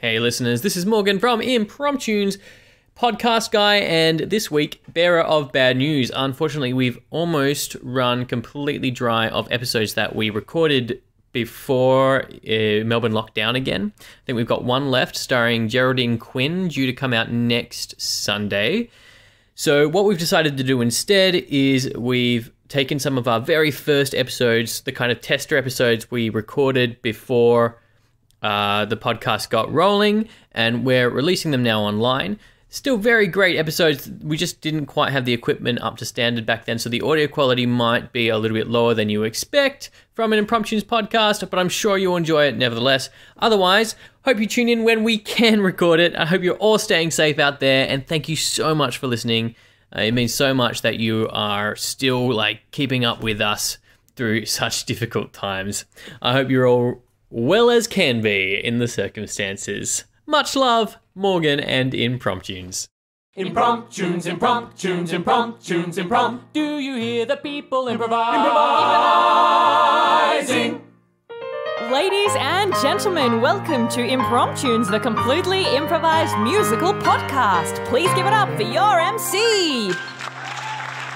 Hey listeners, this is Morgan from Impromptunes, podcast guy, and this week, bearer of bad news. Unfortunately, we've almost run completely dry of episodes that we recorded before Melbourne locked down again. I think we've got one left starring Geraldine Quinn, due to come out next Sunday. So what we've decided to do instead is we've taken some of our very first episodes, the kind of tester episodes we recorded before the podcast got rolling, and we're releasing them now online. Still very great episodes. We just didn't quite have the equipment up to standard back then, so the audio quality might be a little bit lower than you expect from an Impromptunes podcast, but I'm sure you'll enjoy it nevertheless. Otherwise, hope you tune in when we can record it. I hope you're all staying safe out there, and thank you so much for listening. It means so much that you are still keeping up with us through such difficult times. I hope you're all well as can be in the circumstances. Much love, Morgan and Impromptunes. Impromptunes, Impromptunes, Impromptunes, Impromptunes. Do you hear the people improvise? Improvising. Ladies and gentlemen, welcome to Impromptunes, the completely improvised musical podcast. Please give it up for your MC.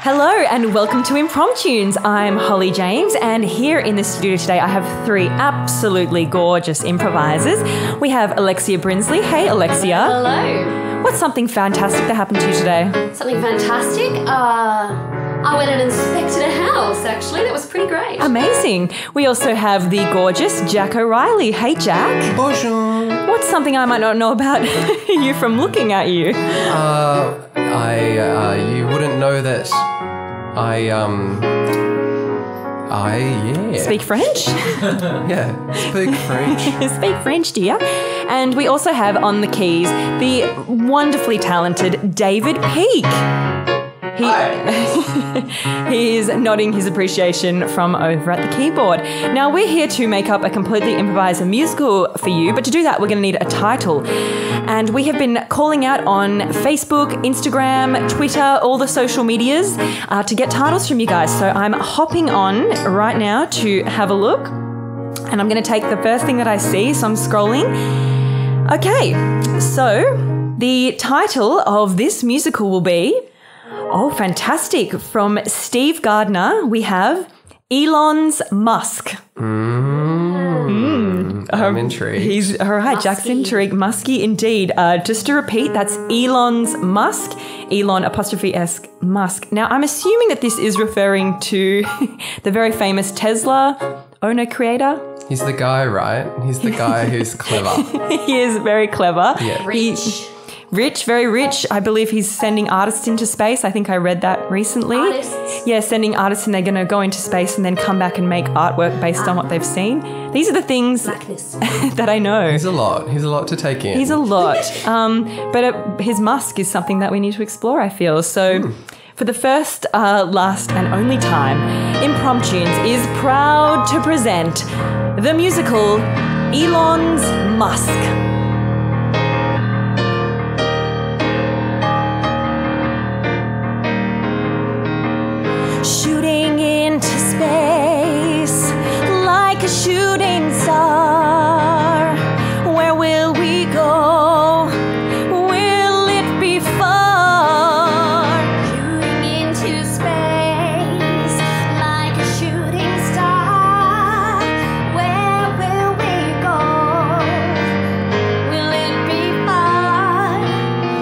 Hello and welcome to Impromptunes. I'm Holly James, and here in the studio today I have three absolutely gorgeous improvisers. We have Alexia Brinsley. Hey Alexia. Hello. What's something fantastic that happened to you today? Something fantastic? I went and inspected a house, actually. That was pretty great. Amazing. We also have the gorgeous Jack O'Reilly. Hey Jack. Bonjour. What's something I might not know about you from looking at you? You wouldn't know that yeah. Speak French? Yeah, speak French. Speak French, dear. And we also have on the keys the wonderfully talented David Peake. He is nodding his appreciation from over at the keyboard. Now, we're here to make up a completely improvised musical for you, but to do that, we're going to need a title. And we have been calling out on Facebook, Instagram, Twitter, all the social medias to get titles from you guys. So I'm hopping on right now to have a look. And I'm going to take the first thing that I see, so I'm scrolling. Okay, so the title of this musical will be... Oh, fantastic. From Steve Gardner, we have Elon's Musk. I'm intrigued. He's all right. Musky. Jack's intrigued. Musky indeed. Just to repeat, that's Elon's Musk. Elon '(s) Musk. Now, I'm assuming that this is referring to the very famous Tesla owner creator. He's the guy, right? He's the guy who's clever. He is very clever. Yeah. Rich, very rich. I believe he's sending artists into space. I think I read that recently. Artists? Yeah, sending artists, and they're going to go into space and then come back and make artwork based on what they've seen. These are the things that I know. He's a lot. He's a lot to take in. He's a lot. But his Musk is something that we need to explore, I feel. So for the first, last and only time, Impromptunes is proud to present the musical Elon's Musk. Shooting into space like a shooting star. Where will we go? Will it be far? Shooting into space like a shooting star. Where will we go? Will it be far?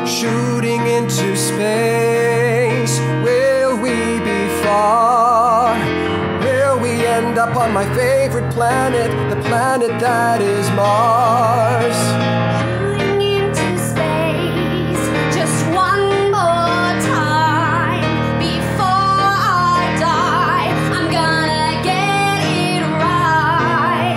Shooting into space. Will we be far? Will we end up on my favorite planet, the planet that is Mars? Shooting into space just one more time before I die. I'm gonna get it right.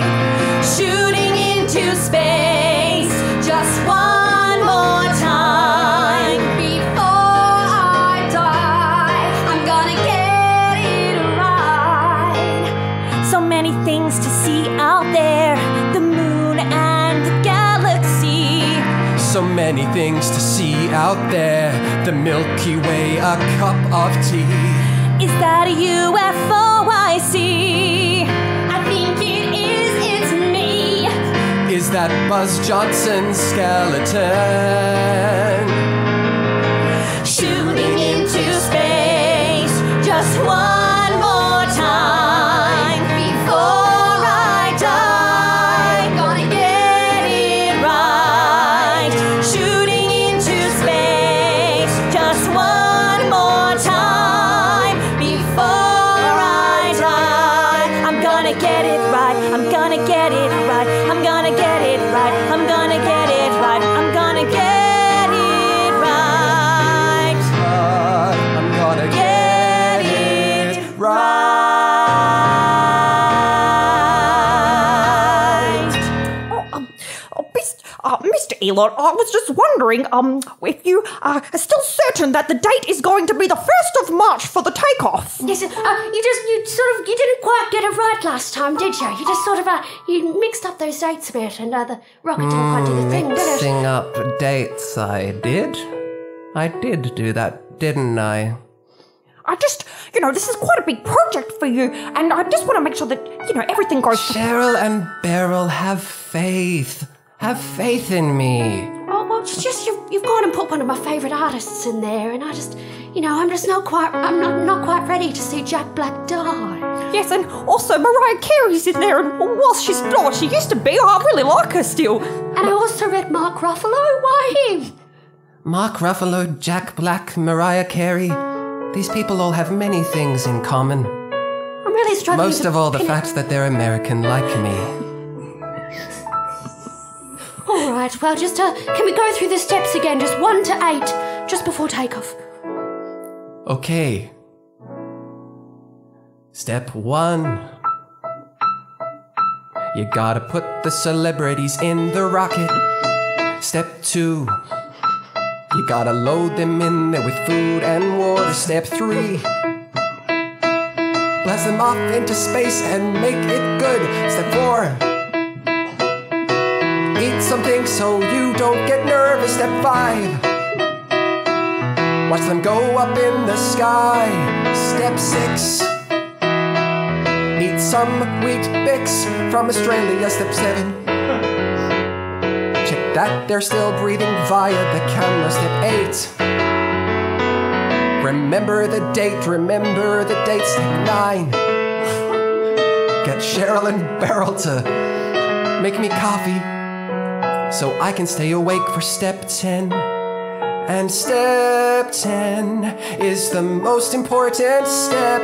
Shooting into space just one more time before I die. I'm gonna get it right. So many things to see out there, the moon and the galaxy. So many things to see out there, the Milky Way, a cup of tea. Is that a UFO I see? I think it is, it's me. Is that Buzz Johnson skeleton. Shooting into space just one more time before I die. Gonna get it right. Shooting into space just one more time before I die. I'm gonna get it right. I'm gonna get it right. I'm gonna get it right. I'm gonna get it right. I'm gonna get it right. I'm gonna Get it right. Mr. Elon, I was just wondering, if you are still certain that the date is going to be the 1st of March for the takeoff. Yes, you didn't quite get it right last time, did you? You just sort of, you mixed up those dates a bit, and the rocket didn't quite do the thing, did it? Mixing up dates, I did. I did do that, didn't I? I just, this is quite a big project for you, and I just want to make sure that, everything goes... Cheryl and Beryl, have faith. Have faith in me. Oh, well, it's just you've gone and put one of my favourite artists in there, and I just, I'm just not quite ready to see Jack Black die. Yes, and also Mariah Carey's in there, and whilst she's not what she used to be, I really like her still. And I also read Mark Ruffalo. Why him? Mark Ruffalo, Jack Black, Mariah Carey. These people all have many things in common. I'm really struggling. Most of all, the fact that they're American like me. All right, well, just, can we go through the steps again, just 1 to 8, just before takeoff? Okay. Step 1. You gotta put the celebrities in the rocket. Step 2. You gotta load them in there with food and water. Step 3. Blast them off into space and make it good. Step 4. Eat something so you don't get nervous. Step 5. Watch them go up in the sky. Step 6. Eat some wheat bix from Australia. Step 7. Check that they're still breathing via the camera. Step 8. Remember the date. Step 9. Get Cheryl and Beryl to make me coffee so I can stay awake for step 10. And step 10 is the most important step.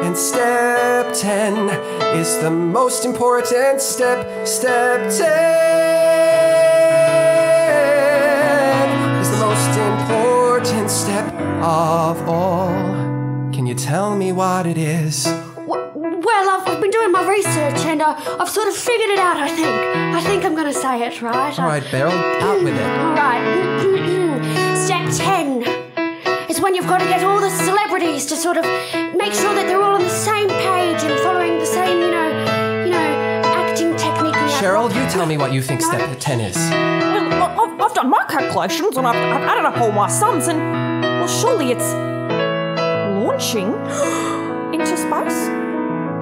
And step 10 is the most important step. Step 10 is the most important step of all. Can you tell me what it is? Well, I've been doing my research, and I've sort of figured it out, I think. I think I'm going to say it, right? All right, Beryl, out with it. All right. Step 10 is when you've got to get all the celebrities to sort of make sure that they're all on the same page and following the same, acting technique. Cheryl, you tell me what you think step 10 is. Well, I've done my calculations, and I've added up all my sums, and, well, surely it's launching into space.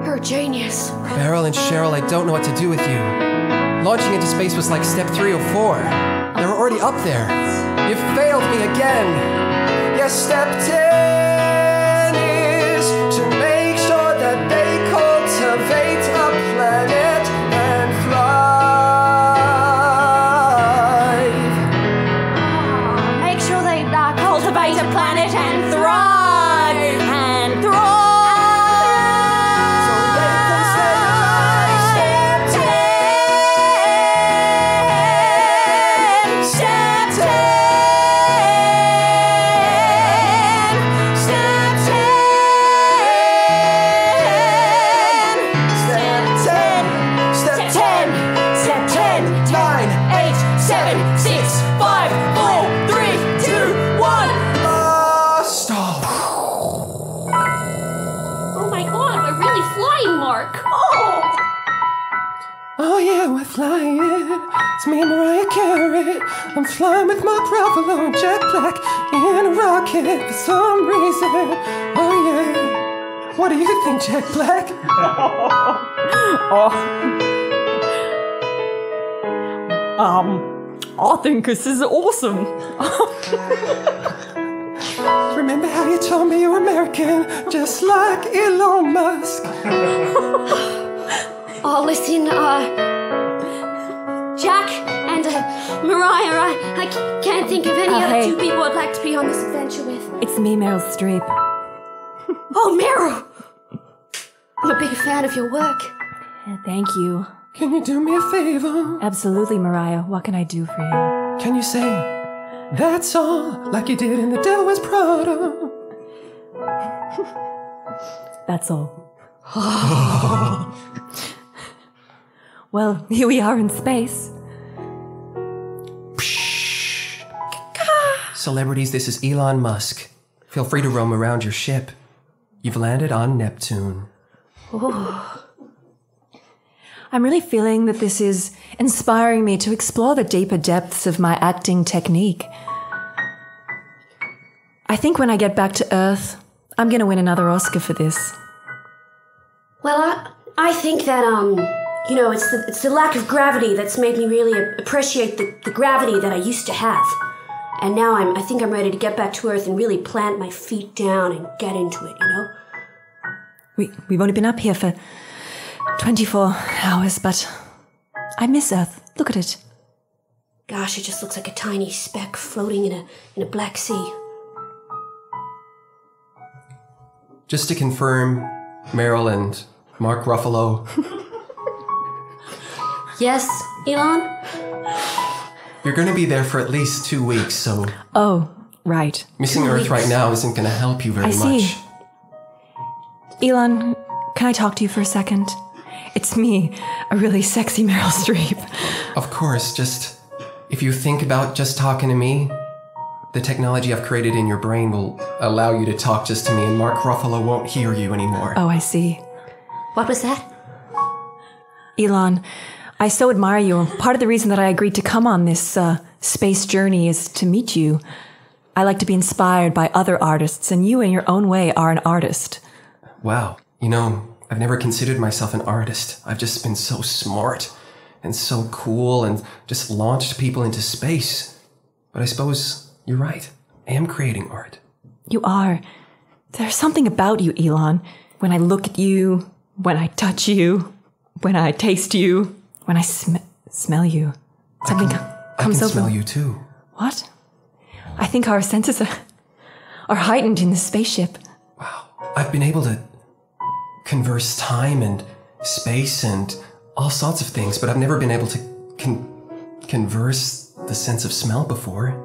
You're a genius. Beryl and Cheryl, I don't know what to do with you. Launching into space was like step 3 or 4. They were already up there. You failed me again. Yes, step 10 is to make sure that they cultivate a planet and thrive. Make sure they cultivate a planet and thrive. And thrive. Flying, it's me and Mariah Carey. I'm flying with Mark Ruffalo and Jack Black in a rocket for some reason. Oh yeah. What do you think, Jack Black? I think this is awesome. Remember how you told me you were American, just like Elon Musk? Oh, listen, Jack and Mariah, I can't think of any other hey. two people I'd like to be on this adventure with. It's me, Meryl Streep. Oh, Meryl! I'm a big fan of your work. Thank you. Can you do me a favor? Absolutely, Mariah. What can I do for you? Can you say, that's all, like you did in The Devil Wears Prada? That's all. Well, here we are in space. Celebrities, this is Elon Musk. Feel free to roam around your ship. You've landed on Neptune. I'm really feeling that this is inspiring me to explore the deeper depths of my acting technique. I think when I get back to Earth, I'm going to win another Oscar for this. Well, I think that, it's the lack of gravity that's made me really appreciate the gravity that I used to have. And now I think I'm ready to get back to Earth and really plant my feet down and get into it, you know? We've only been up here for 24 hours, but I miss Earth. Look at it. Gosh, it just looks like a tiny speck floating in a black sea. Just to confirm, Meryl and Mark Ruffalo. Yes, Elon? You're going to be there for at least 2 weeks, so Oh, right. missing 2 Earth weeks. right now isn't going to help you very I see. much. Elon, can I talk to you for a second? It's me, a really sexy Meryl Streep. Of course, just if you think about just talking to me, the technology I've created in your brain will allow you to talk just to me, and Mark Ruffalo won't hear you anymore. Oh, I see. What was that? Elon, I so admire you. Part of the reason that I agreed to come on this space journey is to meet you. I like to be inspired by other artists, and you in your own way are an artist. Wow. You know, I've never considered myself an artist. I've just been so smart and so cool and just launched people into space. But I suppose you're right. I am creating art. You are. There's something about you, Elon. When I look at you, when I touch you, when I taste you, when I smell you. Something I comes can over. smell you too. What? I think our senses are heightened in the spaceship. Wow. I've been able to converse time and space and all sorts of things, but I've never been able to converse the sense of smell before.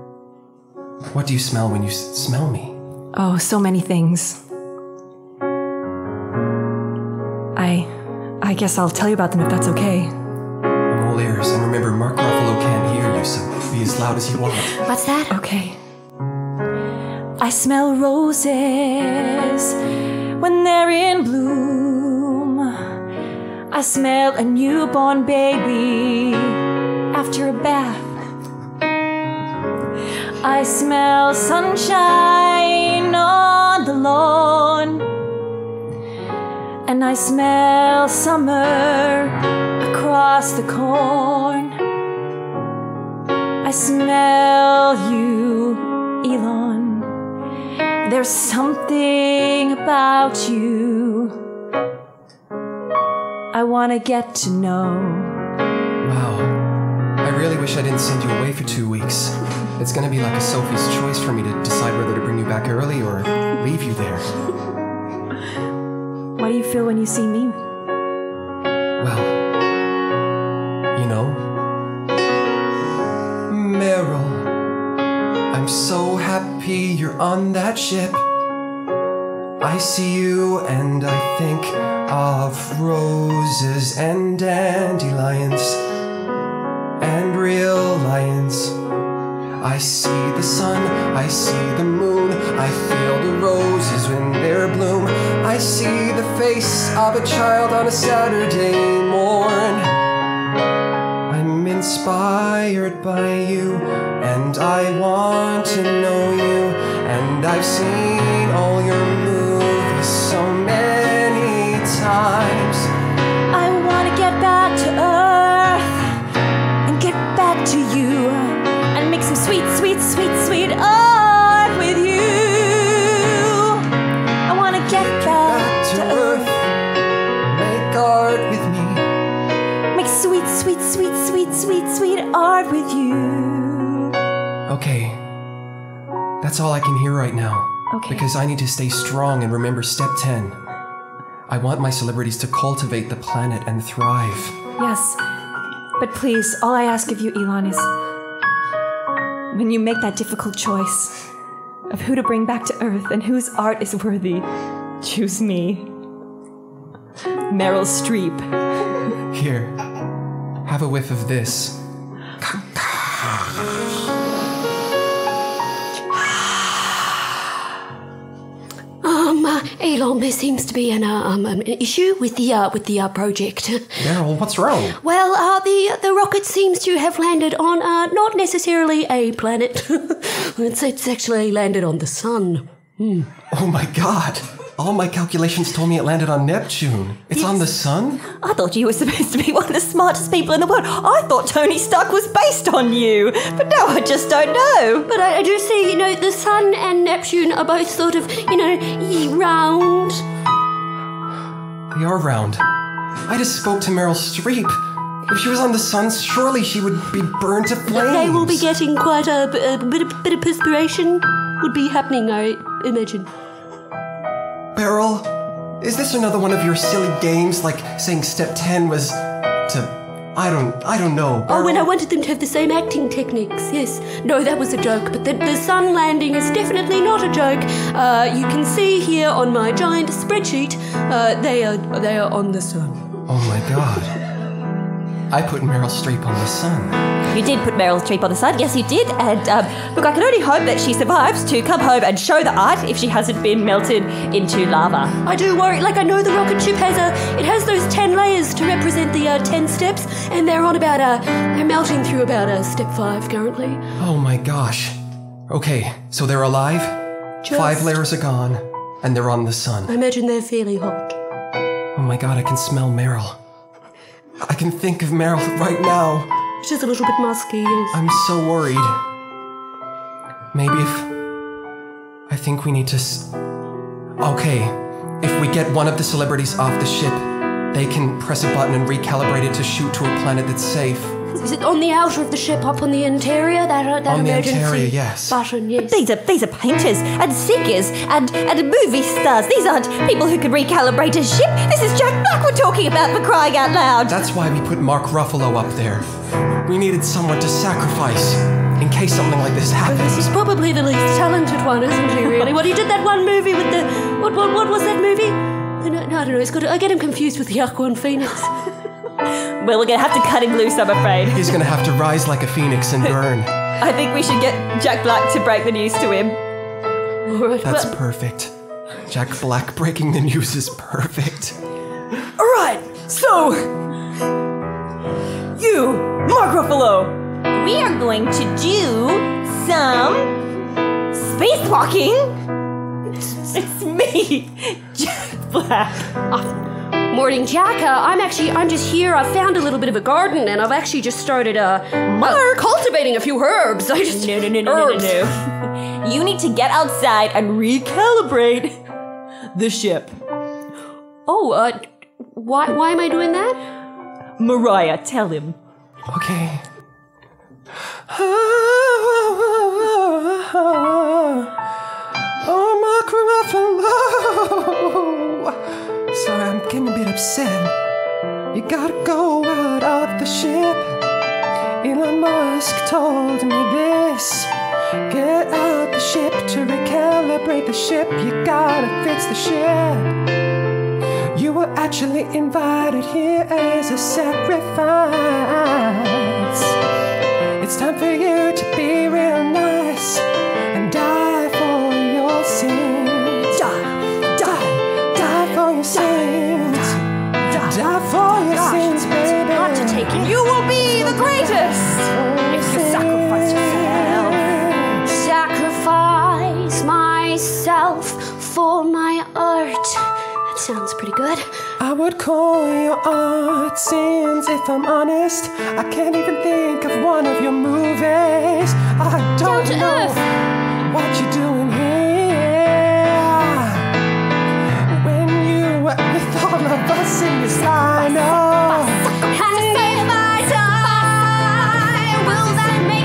What do you smell when you smell me? Oh, so many things. I guess I'll tell you about them if that's okay. I'm all ears, and remember, Mark Ruffalo can't hear you, so be as loud as you want. What's that? Okay. I smell roses when they're in bloom. I smell a newborn baby after a bath. I smell sunshine on the lawn. And I smell summer across the corn. I smell you, Elon. There's something about you I want to get to know. Wow. I really wish I didn't send you away for 2 weeks. It's gonna be like a Sophie's choice for me to decide whether to bring you back early or leave you there. What do you feel when you see me? Well, you know, Meryl, I'm so happy you're on that ship. I see you and I think of roses and dandelions and real lions. I see the sun, I see the moon, I feel the roses when they're bloom. I see the face of a child on a Saturday morn. I'm inspired by you, and I want to know you. And I've seen all your movies so many times. I want to get back to Earth and get back to you. Okay. That's all I can hear right now. Okay. Because I need to stay strong and remember step 10. I want my celebrities to cultivate the planet and thrive. Yes. But please, all I ask of you, Elon, is when you make that difficult choice of who to bring back to Earth and whose art is worthy, choose me. Meryl Streep. Here, have a whiff of this. Elon, there seems to be an issue with the project. Meryl, what's wrong? Well, the rocket seems to have landed on not necessarily a planet. it's actually landed on the sun. Oh my god. All my calculations told me it landed on Neptune. It's on the sun? I thought you were supposed to be one of the smartest people in the world. I thought Tony Stark was based on you. But now I just don't know. But I do see, the sun and Neptune are both sort of, round. They are round. I just spoke to Meryl Streep. If she was on the sun, surely she would be burned to flames. They will be getting quite a bit of perspiration would be happening, I imagine. Beryl, is this another one of your silly games, like saying step 10 was to... I don't know. Oh, when I wanted them to have the same acting techniques, yes. No, that was a joke, but the sun landing is definitely not a joke. You can see here on my giant spreadsheet, they are on the sun. Oh my god. I put Meryl Streep on the sun. You did put Meryl Streep on the sun, yes you did. And look, I can only hope that she survives to come home and show the art if she hasn't been melted into lava. I do worry, I know the rocket ship has those 10 layers to represent the 10 steps, and they're on they're melting through about step 5 currently. Oh my gosh. Okay, so they're alive, 5 layers are gone, and they're on the sun. I imagine they're fairly hot. Oh my god, I can smell Meryl. I can think of Meryl right now. It's just a little bit musky, yes. I'm so worried. Maybe I think we need to... Okay, if we get one of the celebrities off the ship, they can press a button and recalibrate it to shoot to a planet that's safe. Is it on the outer of the ship, up on the interior? That on emergency the interior, yes. Button, yes. These are painters and singers and movie stars. These aren't people who can recalibrate a ship. This is Jack Black we're talking about, for crying out loud. That's why we put Mark Ruffalo up there. We needed someone to sacrifice in case something like this happens. He's probably the least talented one, isn't he, really? What, he did that one movie with the... What was that movie? No, I don't know. I get him confused with the Aquan Phoenix. Well, we're going to have to cut him loose, I'm afraid. He's going to have to rise like a phoenix and burn. I think we should get Jack Black to break the news to him. All right, That's perfect. Jack Black breaking the news is perfect. All right, so... You, Mark Ruffalo, we are going to do some... spacewalking. It's me, Jack Black. Morning, Jack. I'm just here. I found a little bit of a garden, and I've actually just started cultivating a few herbs. No. You need to get outside and recalibrate the ship. Oh, why am I doing that? Mariah, tell him. Okay. Oh, Mark Ruffalo. Sorry, I'm getting a bit upset. You gotta go out of the ship. Elon Musk told me this. Get out the ship to recalibrate the ship. You gotta fix the ship. You were actually invited here as a sacrifice. It's time for you to be real nice and die for your sins. Die for your sins. Die for your sins, baby. Not to take it. You will be the greatest if you sacrifice yourself. Sacrifice myself for my art. That sounds pretty good. I would call your art sins if I'm honest. I can't even think of one of your movies. I don't Down to know earth. what you're doing here. When you were with all of us in this line, oh. Will that make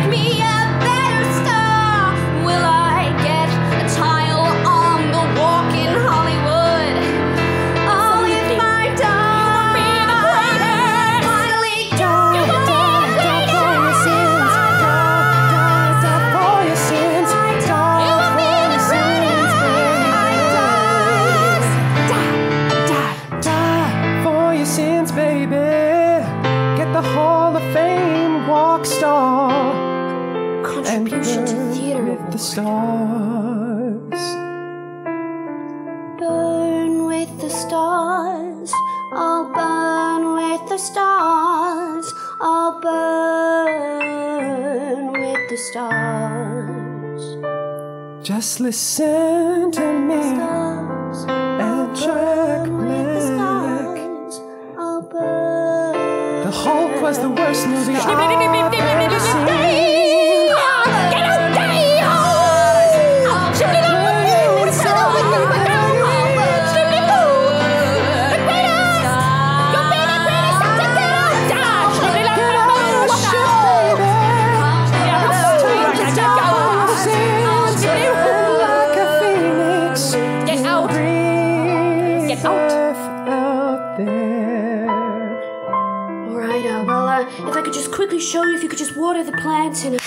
contribution to theater with the stars. Burn with the stars. I'll burn with the stars. I'll burn with the stars. Just listen to me and track back. I'll burn. The Hulk was the worst movie I've ever seen. If I could just quickly show you, if you could just water the plants and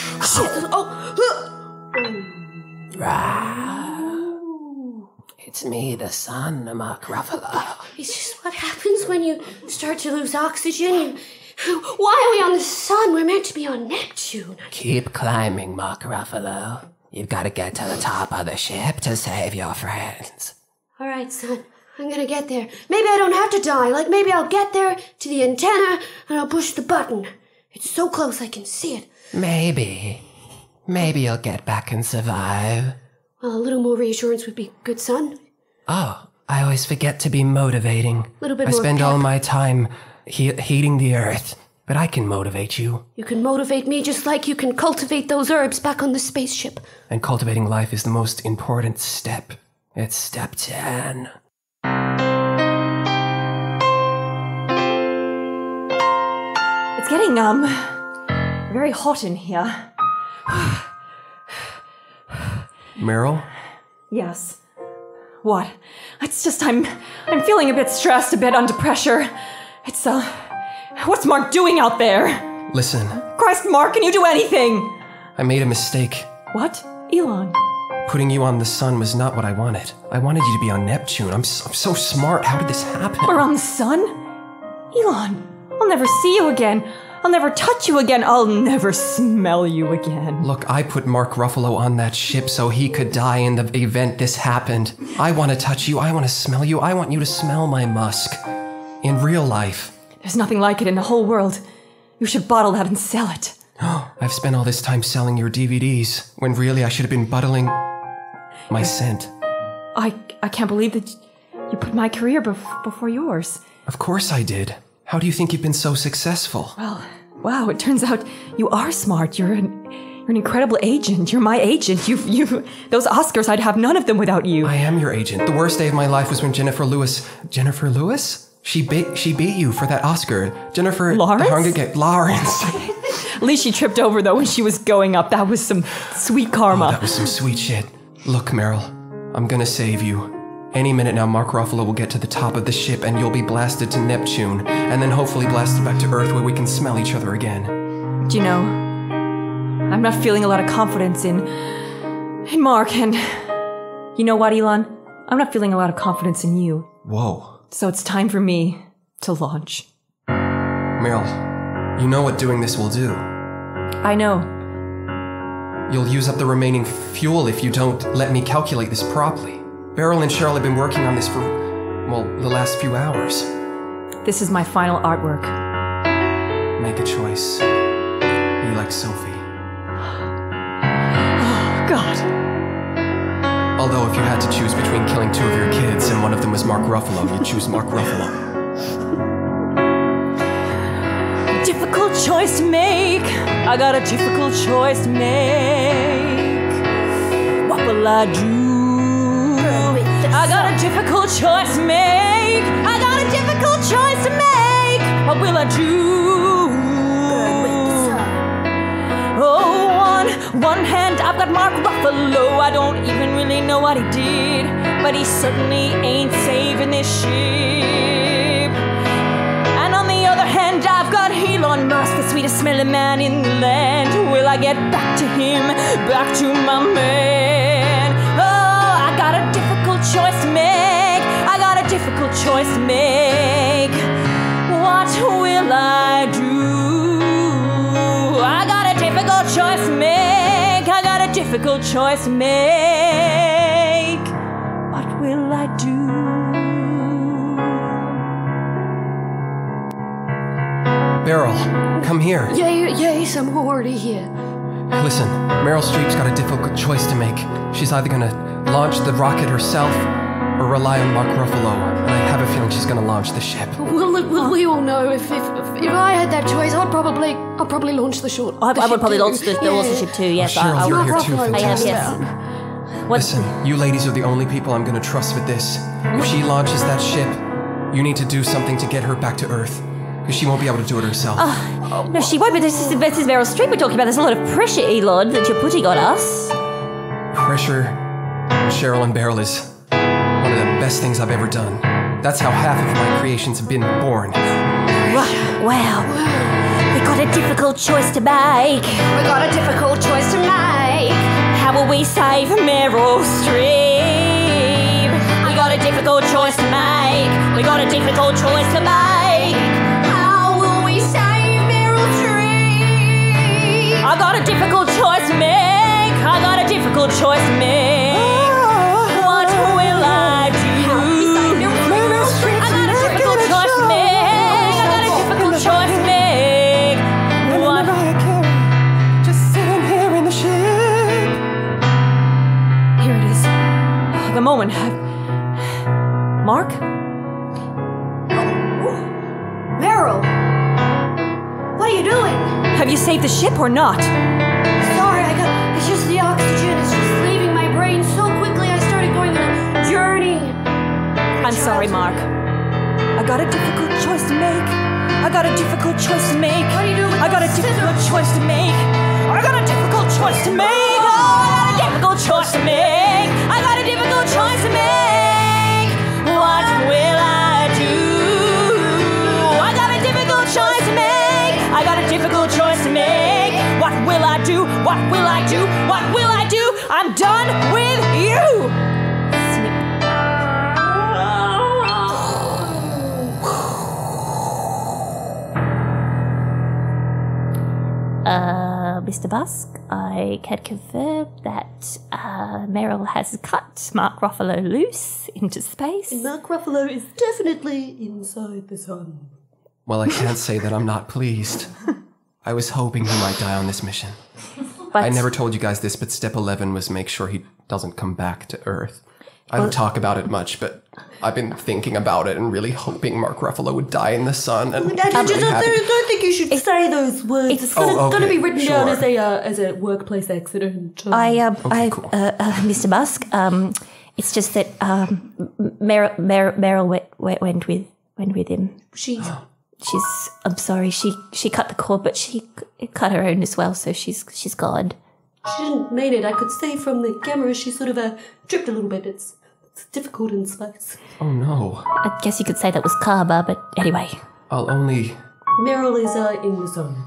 It's me, the sun, Mark Ruffalo. It's just what happens when you start to lose oxygen. Why are we on the sun? We're meant to be on Neptune. Keep climbing, Mark Ruffalo. You've got to get to the top of the ship to save your friends. All right, son. I'm gonna get there. Maybe I don't have to die. Like, maybe I'll get there to the antenna and I'll push the button. It's so close I can see it. Maybe. Maybe you'll get back and survive. Well, a little more reassurance would be good, son. Oh, I always forget to be motivating. Little bit I more spend pep. all my time heating the earth, but I can motivate you. You can motivate me just like you can cultivate those herbs back on the spaceship. And cultivating life is the most important step. It's step 10. It's getting, very hot in here. Meryl? Yes. What? It's just I'm feeling a bit stressed, a bit under pressure. It's, what's Mark doing out there? Listen, Christ, Mark, can you do anything? I made a mistake. What? Elon? Putting you on the sun was not what I wanted. I wanted you to be on Neptune. I'm so smart. How did this happen? Or on the sun? Elon, I'll never see you again. I'll never touch you again. I'll never smell you again. Look, I put Mark Ruffalo on that ship so he could die in the event this happened. I want to touch you. I want to smell you. I want you to smell my musk. In real life. There's nothing like it in the whole world. You should bottle that and sell it. I've spent all this time selling your DVDs, when really I should have been bottling my scent. I can't believe that you put my career before yours. Of course I did. How do you think you've been so successful? Well, wow, it turns out you are smart. You're an incredible agent. You're my agent. You those Oscars, I'd have none of them without you. I am your agent. The worst day of my life was when Jennifer Lewis? She beat you for that Oscar. Jennifer Lawrence? Lawrence. At least she tripped over though when she was going up. That was some sweet karma. Oh, that was some sweet shit. Look, Meryl, I'm gonna save you. Any minute now, Mark Ruffalo will get to the top of the ship and you'll be blasted to Neptune, and then hopefully blasted back to Earth where we can smell each other again. Do you know, I'm not feeling a lot of confidence in Mark, and you know what, Elon? I'm not feeling a lot of confidence in you. Whoa. So it's time for me to launch. Meryl, you know what doing this will do. I know. You'll use up the remaining fuel if you don't let me calculate this properly. Beryl and Cheryl have been working on this for, well, the last few hours. This is my final artwork. Make a choice. Be like Sophie. Oh, God. Although if you had to choose between killing 2 of your kids and one of them was Mark Ruffalo, you'd choose Mark Ruffalo. Difficult choice to make. I got a difficult choice to make. What will I do? I got a difficult choice to make. I got a difficult choice to make. What will I do? Oh, one hand I've got Mark Ruffalo. I don't even really know what he did, but he certainly ain't saving this ship. And on the other hand I've got Elon Musk, the sweetest smelling man in the land. Will I get back to him, back to my man? Oh, I got a difficult choice to make. I got a difficult choice to make. What will I do? I got a difficult choice to make. difficult choice to make. What will I do? Beryl, come here. Yes, I'm already here. Listen, Meryl Streep's got a difficult choice to make. She's either gonna launch the rocket herself or rely on Mark Ruffalo. And I have a feeling she's gonna launch the ship. Well, we all know if I had that choice, I'd probably launch the ship. I would probably launch the ship too. Yes, Cheryl, you're here too. I am. Fantastic. Yes. Listen, you ladies are the only people I'm gonna trust with this. If she launches that ship, you need to do something to get her back to Earth. Because she won't be able to do it herself. No, she won't, but this is Meryl Streep we're talking about. There's a lot of pressure, Elon, that you're putting on us. Pressure, Cheryl and Beryl, is one of the best things I've ever done. That's how half of my creations have been born. Wow. We got a difficult choice to make. We got a difficult choice to make. How will we save Meryl Streep? We got a difficult choice to make. We got a difficult choice to make. How will we save Meryl Streep? I got a difficult choice to make. I got a difficult choice to make. What will I do? Meryl Streep, I got a difficult choice to make. I got a difficult choice to make. What? just sitting here in the ship. Here it is. The moment. Mark? Meryl, what are you doing? Have you saved the ship or not? Sorry, it's just the oxygen. It's just leaving my brain so quickly. I started going on a journey. I'm sorry, Mark. I got a difficult choice to make. I got a difficult choice to make. What are you doing with I got a those difficult scissors? choice to make. I got a difficult choice to make. Oh, I got a difficult choice to make. I got a difficult choice to make. What will I do? I got a difficult choice to make. I got a difficult choice to make. What will I do? What will I do? What will I do? I'm done with you. Mr. Musk, I can confirm that Meryl has cut Mark Ruffalo loose into space. Mark Ruffalo is definitely inside the sun. Well, I can't say that I'm not pleased. I was hoping he might die on this mission. But I never told you guys this, but step 11 was make sure he doesn't come back to Earth. I don't talk about it much, but I've been thinking about it and really hoping Mark Ruffalo would die in the sun. And I don't think you should say those words. It's going to be written down as a workplace accident. cool. Mr. Musk, it's just that Meryl went with him. I'm sorry, she cut the cord, but she cut her own as well, so she's gone. She didn't mean it. I could see from the camera she sort of tripped a little bit. It's difficult in space. oh no, I guess you could say that was karma, but anyway. I'll only Meryl is in the zone.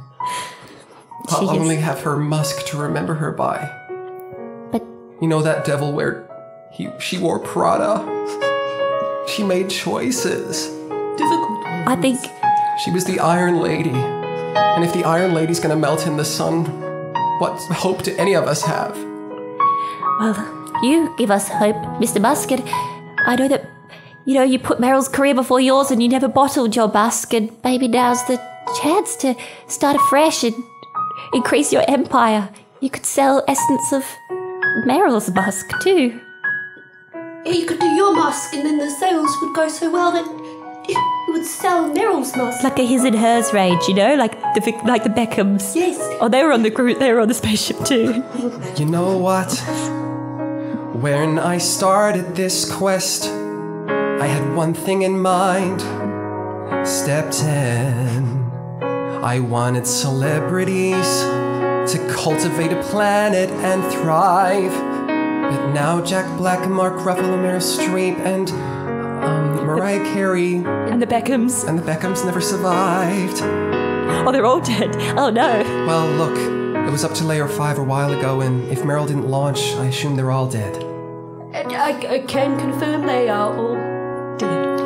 I'll only have her Musk to remember her by. But You know that devil where she wore Prada? She made choices. Difficult. I think She was the Iron Lady. And if the Iron Lady's gonna melt in the sun, what hope do any of us have? well, you give us hope, Mr. Musk, and I know that, you put Meryl's career before yours and you never bottled your Musk, and maybe now's the chance to start afresh and increase your empire. You could sell essence of Meryl's Musk too. Yeah, you could do your mask and then the sales would go so well that it would sell Meryl's mask. Like a his and hers range, like the Beckhams. Yes. Oh, they were on the spaceship too. You know what? When I started this quest, I had one thing in mind. Step 10. I wanted celebrities to cultivate a planet and thrive. But now Jack Black, Mark Ruffalo, Meryl Streep, and Mariah Carey And the Beckhams. and the Beckhams never survived. Oh, they're all dead. Oh no. Well, look, it was up to layer 5 a while ago, and if Meryl didn't launch, I assume they're all dead. I can confirm they are all dead.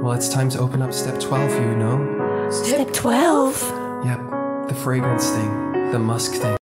Well, it's time to open up step 12, Step 12. Yep, the fragrance thing, the musk thing.